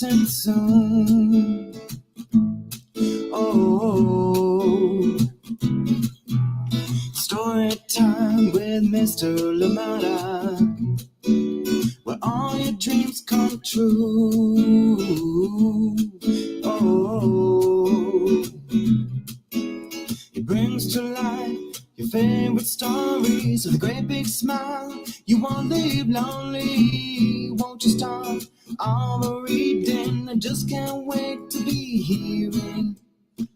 starting soon. Oh, story time with Mr. Lamada, where all your dreams come true. Oh, it brings to life your favorite stories with a great big smile. You won't leave lonely, won't you start all the reading? I just can't wait to be hearing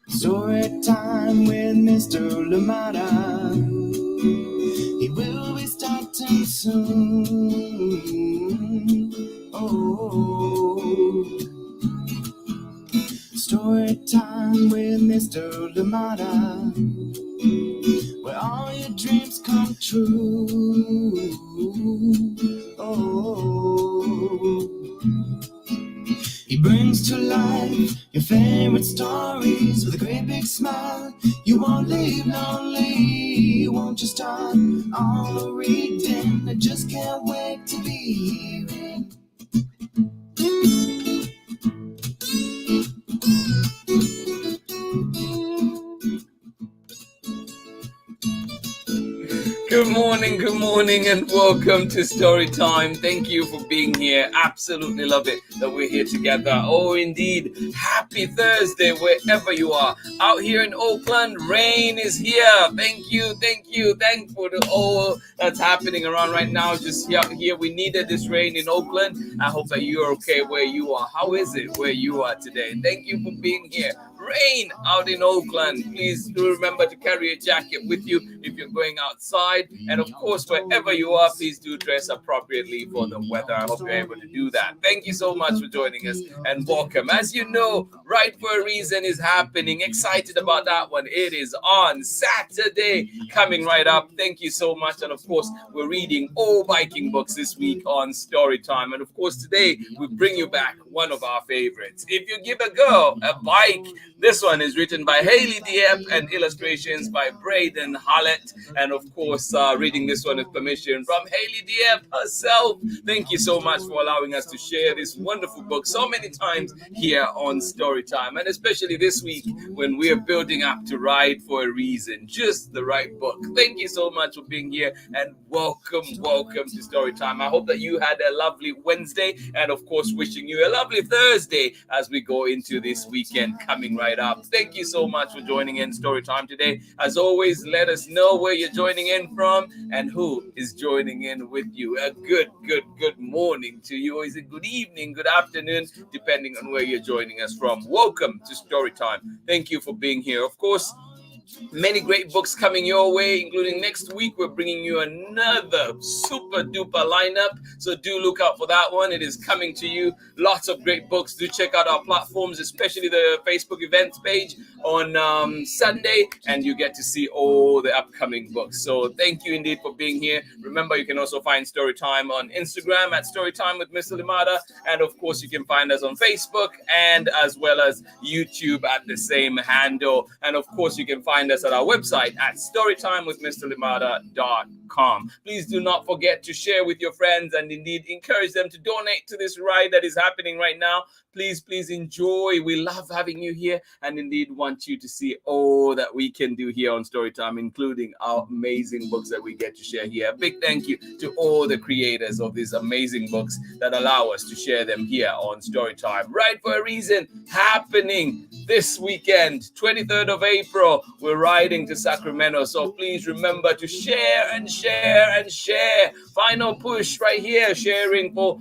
story time with Mr. Lamada. He will be starting soon. Oh, story time with Mr. Lamada, where all your dreams come true. Oh, he brings to life your favorite stories with a great big smile. You won't leave lonely, won't you start all the reading? I just can't wait to be hearing. Good morning, and welcome to Story Time. Thank you for being here. Absolutely love it that we're here together. Oh, indeed. Happy Thursday, wherever you are. Out here in Oakland, rain is here. Thank you. Thankful to all that's happening around right now. Just here, we needed this rain in Oakland. I hope that you're okay where you are. How is it where you are today? Thank you for being here. Rain out in Oakland. Please do remember to carry a jacket with you if you're going outside. And of course, wherever you are, please do dress appropriately for the weather. I hope you're able to do that. Thank you so much for joining us and welcome. As you know, Right for a Reason is happening. Excited about that one. It is on Saturday coming right up. Thank you so much. And of course, we're reading all biking books this week on Story Time. And of course, today we bring you back one of our favorites. If You Give a Girl a Bike. This one is written by Hayley Diep and illustrations by BRADEN, HALLETT. And of course, reading this one with permission from Hayley Diep herself. Thank you so much for allowing us to share this wonderful book so many times here on Storytime, and especially this week when we're building up to Ride for a Reason. Just the right book. Thank you so much for being here, and welcome to Storytime. I hope that you had a lovely Wednesday, and of course, wishing you a lovely Thursday as we go into this weekend coming right up. Thank you so much for joining in Storytime today. As always, let us know where you're joining in from and who is joining in with you. A good morning to you, or is it good evening, good afternoon, depending on where you're joining us from. Welcome to Storytime. Thank you for being here. Of course, many great books coming your way, including next week. We're bringing you another super duper lineup, so do look out for that one. It is coming to you. Lots of great books. Do check out our platforms, especially the Facebook events page on Sunday, and you get to see all the upcoming books. So thank you indeed for being here. Remember, you can also find Storytime on Instagram at Storytime with Mr. Limada, and of course you can find us on Facebook and as well as YouTube at the same handle. And of course you can find us at our website at storytimewithmrlimada.com. Please do not forget to share with your friends and indeed encourage them to donate to this ride that is happening right now. Please enjoy. We love having you here and indeed want you to see all that we can do here on Storytime, including our amazing books that we get to share here. A big thank you to all the creators of these amazing books that allow us to share them here on Storytime. Ride for a Reason happening this weekend, 23rd of April. We're riding to Sacramento, so please remember to share and share and share. Final push right here, sharing for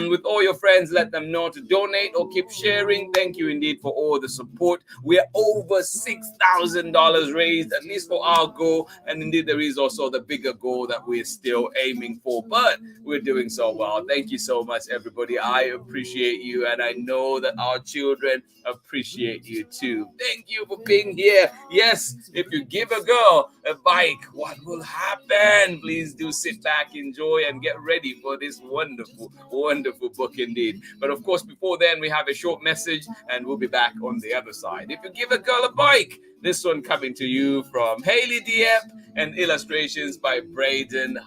with all your friends. Let them know to donate or keep sharing. Thank you indeed for all the support. We're over $6,000 raised, at least for our goal, and indeed there is also the bigger goal that we're still aiming for, but we're doing so well. Thank you so much, everybody. I appreciate you, and I know that our children appreciate you too. Thank you for being here. Yes, if you give a girl a bike, what will happen? then please do sit back, enjoy, and get ready for this wonderful, wonderful book indeed. But of course, before then, we have a short message, and we'll be back on the other side. If you give a girl a bike, this one coming to you from Hayley Diep and illustrations by BRADEN.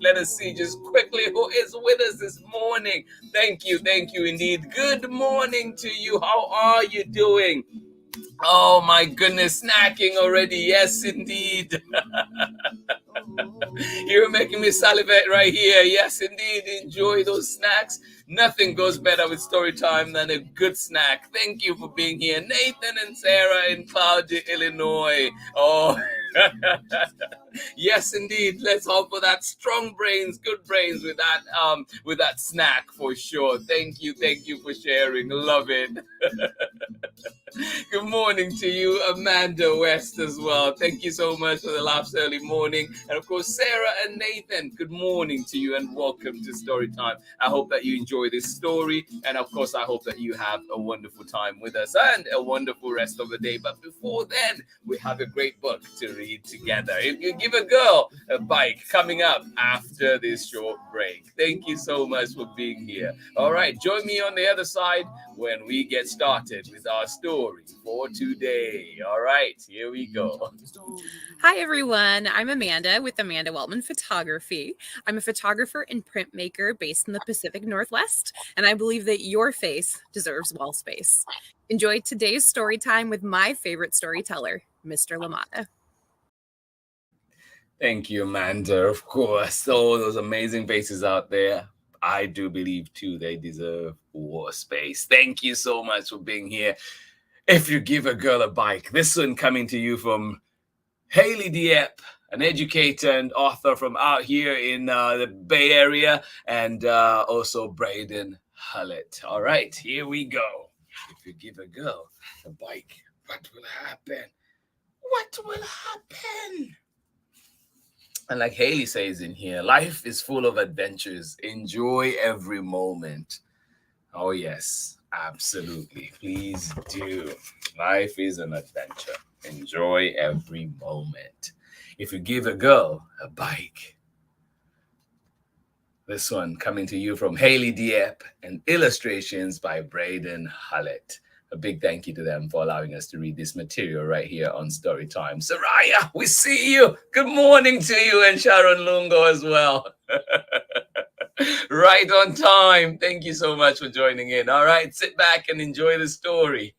Let us see just quickly who is with us this morning. Thank you indeed. Good morning to you. How are you doing? Oh my goodness, snacking already. Yes, indeed. You're making me salivate right here. Yes, indeed. Enjoy those snacks. Nothing goes better with story time than a good snack. Thank you for being here. Nathan and Sarah in Cloudy, Illinois. Oh, yes, indeed. Let's hope for that strong brains, good brains with that snack for sure. Thank you for sharing. Love it. Good morning to you, Amanda West, as well. Thank you so much for the laughs early morning. And of course, Sarah and Nathan, good morning to you and welcome to Storytime. I hope that you enjoy this story. And of course, I hope that you have a wonderful time with us and a wonderful rest of the day. But before then, we have a great book to read together. If you give a girl a bike, coming up after this short break. Thank you so much for being here. All right, join me on the other side when we get started with our story for today. All right, here we go. Hi, everyone. I'm Amanda with Amanda Weltman Photography. I'm a photographer and printmaker based in the Pacific Northwest, and I believe that your face deserves wall space. Enjoy today's story time with my favorite storyteller, Mr. LaMotta. Thank you, Amanda. Of course, all those amazing faces out there. I do believe, too, they deserve wall space. Thank you so much for being here. If you give a girl a bike, this one coming to you from Hayley Diep, an educator and author from out here in the Bay Area, and also BRADEN HALLETT. All right, here we go. If you give a girl a bike, what will happen? What will happen? And like Hayley says in here, life is full of adventures. Enjoy every moment. Oh, yes, absolutely. Please do. Life is an adventure. Enjoy every moment. If you give a girl a bike, this one coming to you from Hayley Diep and illustrations by BRADEN HALLETT. A big thank you to them for allowing us to read this material right here on Storytime. Soraya, we see you. Good morning to you, and Sharon Lungo as well. Right on time. Thank you so much for joining in. All right, sit back and enjoy the story.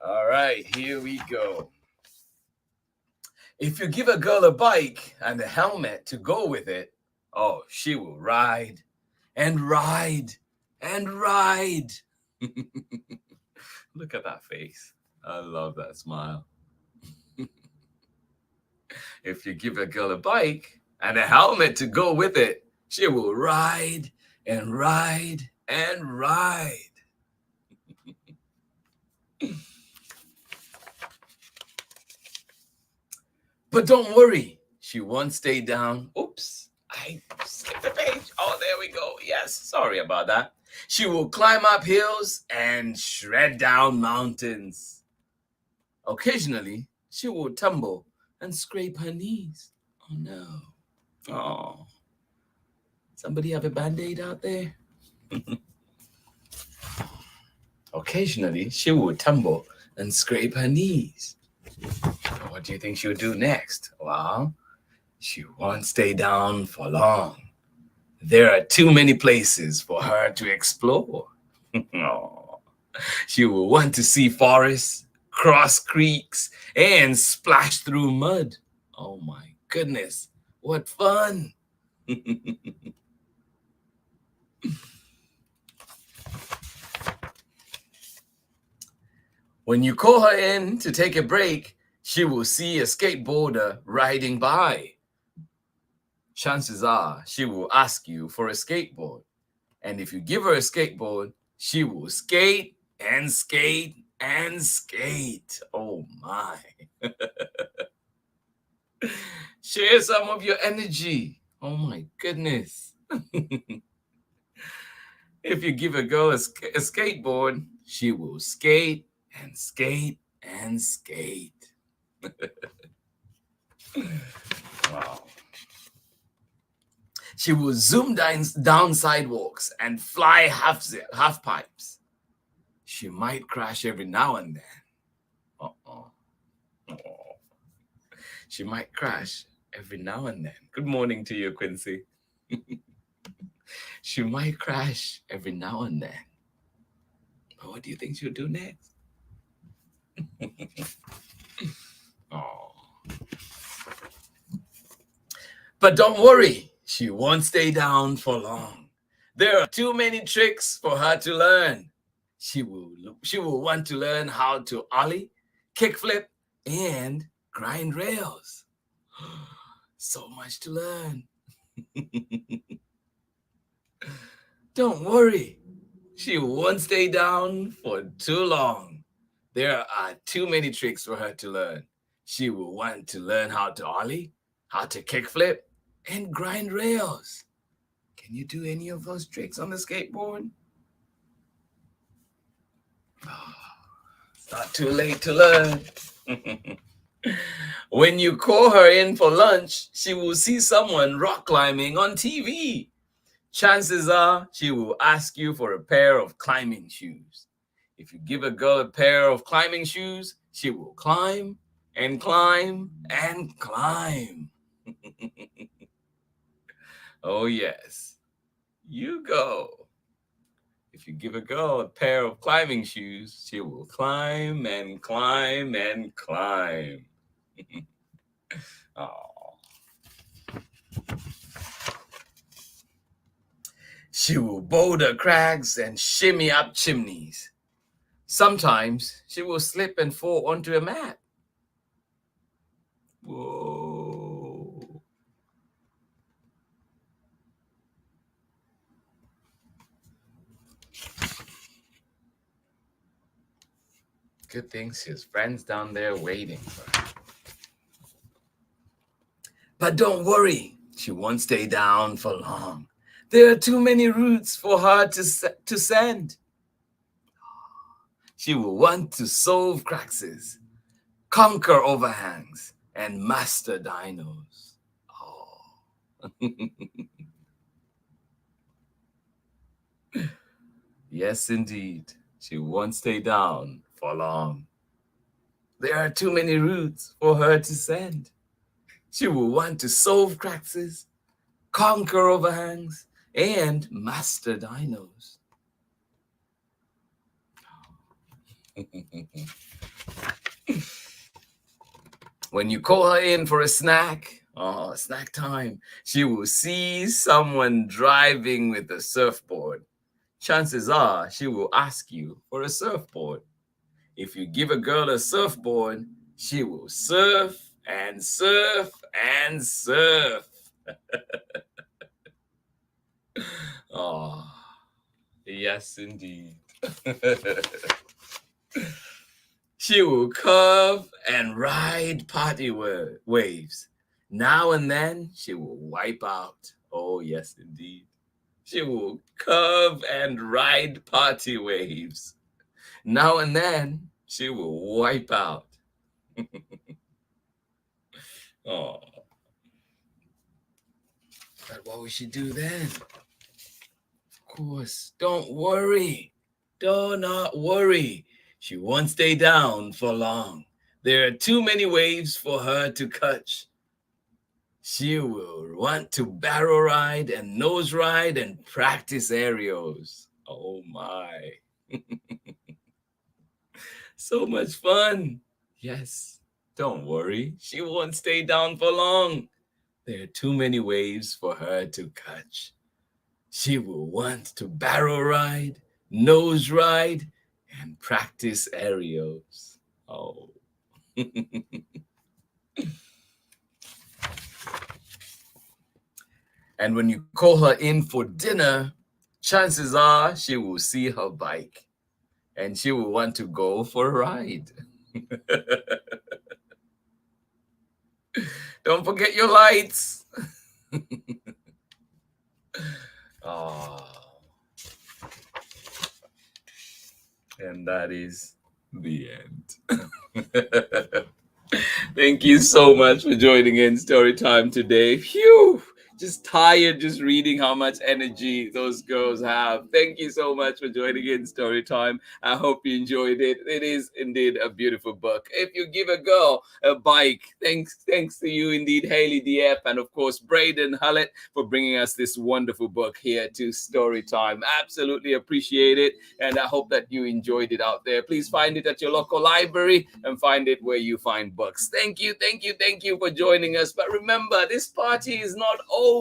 All right, here we go. If you give a girl a bike and a helmet to go with it, oh, she will ride and ride and ride. Look at that face. I love that smile. If you give a girl a bike and a helmet to go with it, she will ride and ride and ride. But don't worry, she won't stay down. Oops, I skipped the page. Oh, there we go. Yes, sorry about that. She will climb up hills and shred down mountains. Occasionally, she will tumble and scrape her knees. Oh, no. Oh. Somebody have a Band-Aid out there? Occasionally, she will tumble and scrape her knees. What do you think she'll do next? Well, she won't stay down for long. There are too many places for her to explore. Oh. She will want to see forests, cross creeks, and splash through mud. Oh my goodness, what fun! When you call her in to take a break, she will see a skateboarder riding by. Chances are she will ask you for a skateboard. And if you give her a skateboard, she will skate and skate and skate. Oh my. Share some of your energy. Oh my goodness. If you give a girl a skateboard, she will skate and skate and skate. Wow. She will zoom down sidewalks and fly half pipes. She might crash every now and then. Uh-oh. Oh. She might crash every now and then. Good morning to you, Quincy. She might crash every now and then. But what do you think she'll do next? Oh. But don't worry, she won't stay down for long. There are too many tricks for her to learn. She will want to learn how to ollie, kickflip, and grind rails. So much to learn. Don't worry, she won't stay down for too long. There are too many tricks for her to learn. She will want to learn how to ollie, how to kickflip, and grind rails. Can you do any of those tricks on the skateboard? It's not too late to learn. When you call her in for lunch, she will see someone rock climbing on TV. Chances are she will ask you for a pair of climbing shoes. If you give a girl a pair of climbing shoes, she will climb and climb and climb. Oh, yes. You go. If you give a girl a pair of climbing shoes, she will climb and climb and climb. Oh. She will boulder crags and shimmy up chimneys. Sometimes she will slip and fall onto a mat. Whoa. Good thing she has friends down there waiting for her. But don't worry, she won't stay down for long. There are too many routes for her to send. She will want to solve cracks, conquer overhangs, and master dinos. Oh. Yes, indeed. She won't stay down for long. There are too many routes for her to send. She will want to solve cracks, conquer overhangs, and master dinos. When you call her in for a snack, snack time, she will see someone driving with a surfboard. Chances are she will ask you for a surfboard. If you give a girl a surfboard, she will surf and surf and surf. Oh, yes, indeed. She will curve and ride party waves. Now and then, she will wipe out. Oh, yes, indeed. She will curve and ride party waves. Now and then, she will wipe out. Oh. But what will she do then? Of course, don't worry. Do not worry. She won't stay down for long. There are too many waves for her to catch. She will want to barrel ride and nose ride and practice aerials. Oh my. So much fun. Yes, don't worry. She won't stay down for long. There are too many waves for her to catch. She will want to barrel ride, nose ride, and practice aerials. Oh. And when you call her in for dinner, chances are she will see her bike and she will want to go for a ride. Don't forget your lights. Oh. And that is the end. Thank you so much for joining in story time today. Phew! Just tired just reading how much energy those girls have. Thank you so much for joining in story time. I hope you enjoyed it. It is indeed a beautiful book. If you give a girl a bike, thanks to you indeed, Hayley Diep, and of course BRADEN HALLETT for bringing us this wonderful book here to story time. Absolutely appreciate it, and I hope that you enjoyed it out there. Please find it at your local library and find it where you find books. Thank you, thank you for joining us. But remember, this party is not over.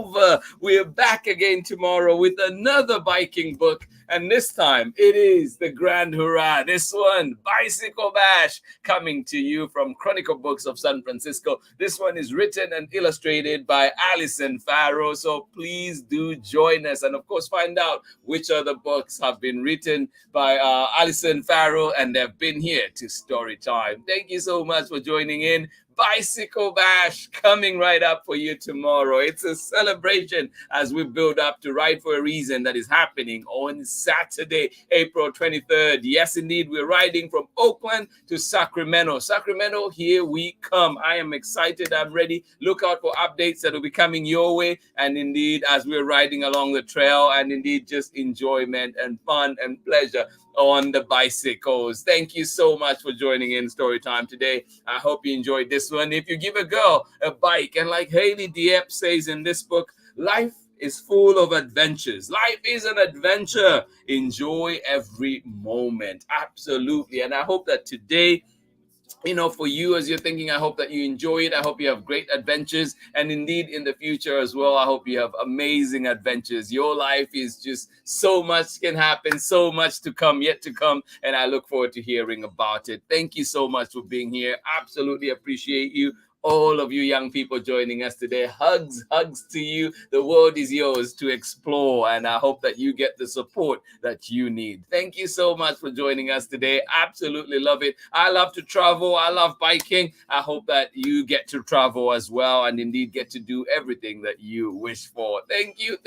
We're back again tomorrow with another biking book, and this time it is the grand hurrah. This one, Bicycle Bash, coming to you from Chronicle Books of San Francisco. This one is written and illustrated by Alison Farrow, so please do join us, and of course find out which other books have been written by Alison Farrow and they've been here to story time. Thank you so much for joining in. Bicycle Bash coming right up for you tomorrow. It's a celebration as we build up to Ride for a Reason that is happening on Saturday, April 23rd. Yes, indeed, we're riding from Oakland to Sacramento. Sacramento, here we come. I am excited. I'm ready. Look out for updates that will be coming your way. And indeed, as we're riding along the trail, and indeed, just enjoyment and fun and pleasure on the bicycles. Thank you so much for joining in story time today. I hope you enjoyed this one. If you give a girl a bike, and like Hayley Diep says in this book, life is full of adventures. Life is an adventure. Enjoy every moment. Absolutely. And I hope that today, for you as you're thinking, I hope that you enjoy it. I hope you have great adventures. And indeed, in the future as well, I hope you have amazing adventures. Your life is just so much can happen, so much to come, yet to come. And I look forward to hearing about it. Thank you so much for being here. Absolutely appreciate you. All of you young people joining us today, hugs to you. The world is yours to explore, and I hope that you get the support that you need. Thank you so much for joining us today. Absolutely love it. I love to travel. I love biking. I hope that you get to travel as well, and indeed get to do everything that you wish for. Thank you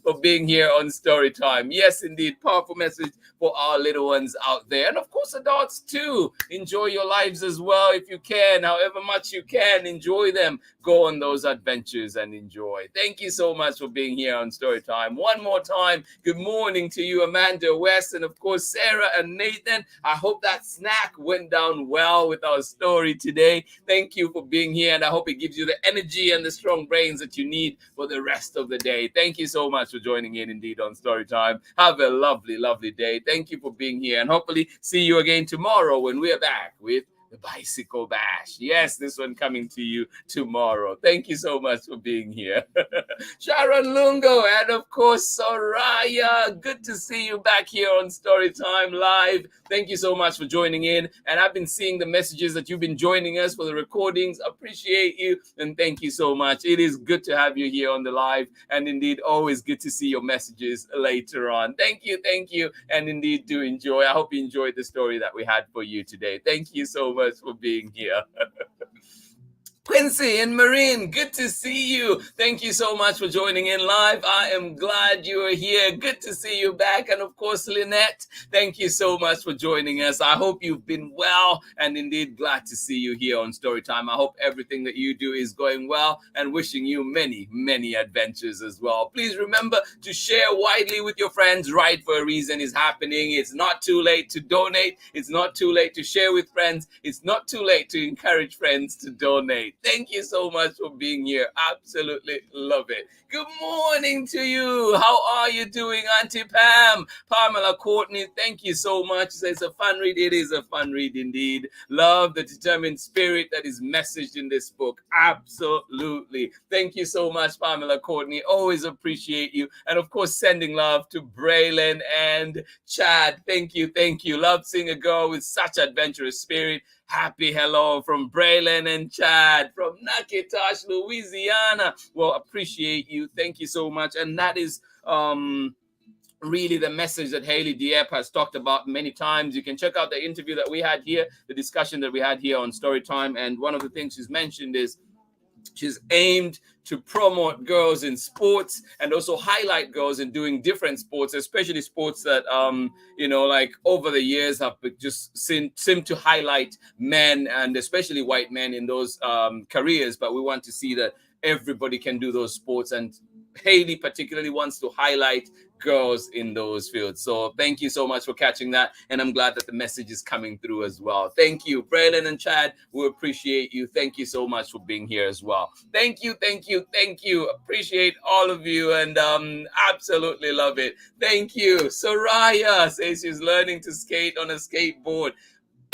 for being here on Story Time. Yes, indeed, powerful message for our little ones out there, and of course adults too. Enjoy your lives as well if you can, however much you can. Enjoy them. Go on those adventures and enjoy. Thank you so much for being here on Story Time. One more time, good morning to you, Amanda West, and of course Sarah and Nathan. I hope that snack went down well with our story today. Thank you for being here, and I hope it gives you the energy and the strong brains that you need for the rest of the day. Thank you so much for joining in indeed on Story Time. Have a lovely day. Thank you for being here, and hopefully see you again tomorrow when we're back with the Bicycle Bash. Yes, this one coming to you tomorrow. Thank you so much for being here. Sharon Lungo, and of course, Soraya. Good to see you back here on Storytime Live. Thank you so much for joining in. And I've been seeing the messages that you've been joining us for the recordings. Appreciate you. And thank you so much. It is good to have you here on the live. And indeed, always good to see your messages later on. Thank you. And indeed, do enjoy. I hope you enjoyed the story that we had for you today. Thank you so much for being here. Quincy and Marin, good to see you. Thank you so much for joining in live. I am glad you are here. Good to see you back. And of course, Lynette, thank you so much for joining us. I hope you've been well, and indeed glad to see you here on Storytime. I hope everything that you do is going well, and wishing you many adventures as well. Please remember to share widely with your friends. Ride for a Reason is happening. It's not too late to donate. It's not too late to share with friends. It's not too late to encourage friends to donate. Thank you so much for being here. Absolutely love it. Good morning to you. How are you doing, Auntie Pam? Pamela Courtney, thank you so much. It's a fun read. It is a fun read indeed. Love the determined spirit that is messaged in this book. Absolutely. Thank you so much, Pamela Courtney. Always appreciate you. And of course, sending love to Braylon and Chad. Thank you. Love seeing a girl with such adventurous spirit. Happy hello from Braylon and Chad from Natchitoches, Louisiana. Well, appreciate you. Thank you so much. And that is really the message that Hayley Diep has talked about many times. You can check out the interview that we had here, the discussion that we had here on Storytime. And one of the things she's mentioned is She's aimed to promote girls in sports and also highlight girls in doing different sports, especially sports that, like over the years have just seemed to highlight men and especially white men in those careers. But we want to see that everybody can do those sports, and Hayley particularly wants to highlight girls in those fields. So thank you so much for catching that, and I'm glad that the message is coming through as well. Thank you, Braden and Chad. We appreciate you. Thank you so much for being here as well. Thank you. Appreciate all of you, and absolutely love it. Thank you. Soraya says she's learning to skate on a skateboard.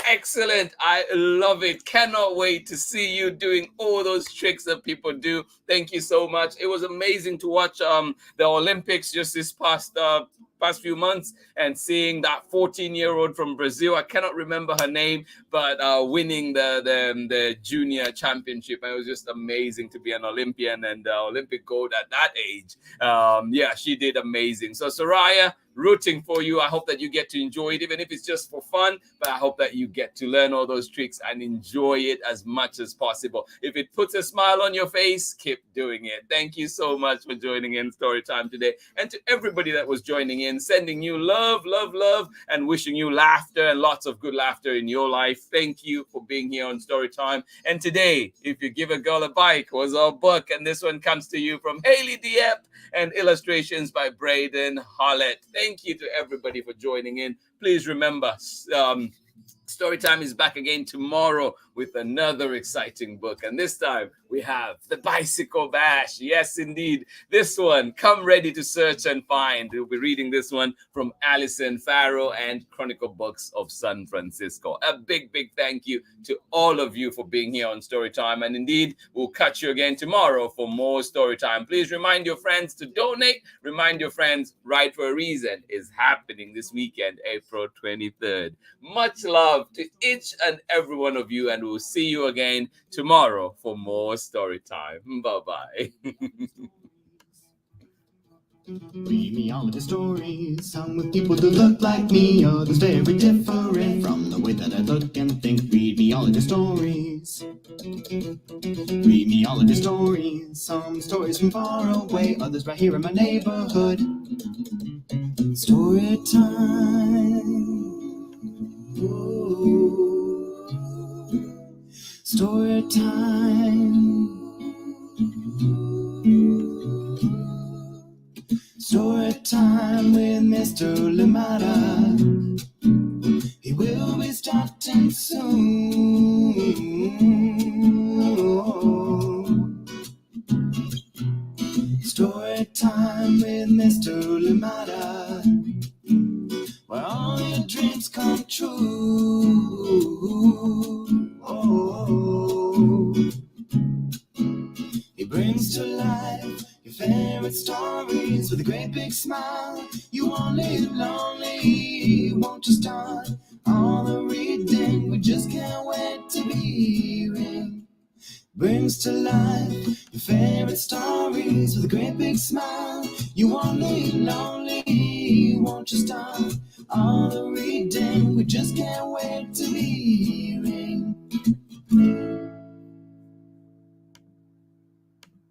Excellent. I love it. Cannot wait to see you doing all those tricks that people do. Thank you so much. It was amazing to watch the Olympics just this past few months, and seeing that 14-year-old from Brazil, I cannot remember her name, but winning the junior championship. It was just amazing to be an Olympian and Olympic gold at that age. Yeah, she did amazing. So Soraya, rooting for you. I hope that you get to enjoy it, even if it's just for fun, but I hope that you get to learn all those tricks and enjoy it as much as possible. If it puts a smile on your face, keep doing it. Thank you so much for joining in Storytime today. And to everybody that was joining in, sending you love, and wishing you laughter and lots of good laughter in your life. Thank you for being here on Storytime. And today, If You Give a Girl a Bike was our book, and this one comes to you from Hayley Diep and illustrations by BRADEN, HALLETT. Thank you to everybody for joining in. Please remember, Storytime is back again tomorrow with another exciting book. And this time we have The Bicycle Bash. Yes, indeed. This one, come ready to search and find. We'll be reading this one from Alison Farrow and Chronicle Books of San Francisco. A big thank you to all of you for being here on Storytime. And indeed, we'll catch you again tomorrow for more Storytime. Please remind your friends to donate. Remind your friends Write for a Reason is happening this weekend, April 23rd. Much love to each and every one of you, and we'll see you again tomorrow for more Storytime. Bye-bye. Read me all of the stories, some with people who look like me, others very different from the way that I look and think. Read me all of the stories. Read me all of the stories, some stories from far away, others right here in my neighborhood. Story time. Story time. Story time with Mr. Lamada. He will be starting soon. Story time with Mr. Lamada, where all your dreams come true. Oh, he brings to life your favorite stories with a great big smile. You won't live lonely, won't you start all the reading? We just can't wait to be hearing. Brings to life your favorite stories with a great big smile. You won't live lonely, won't you start all the reading? We just can't wait to be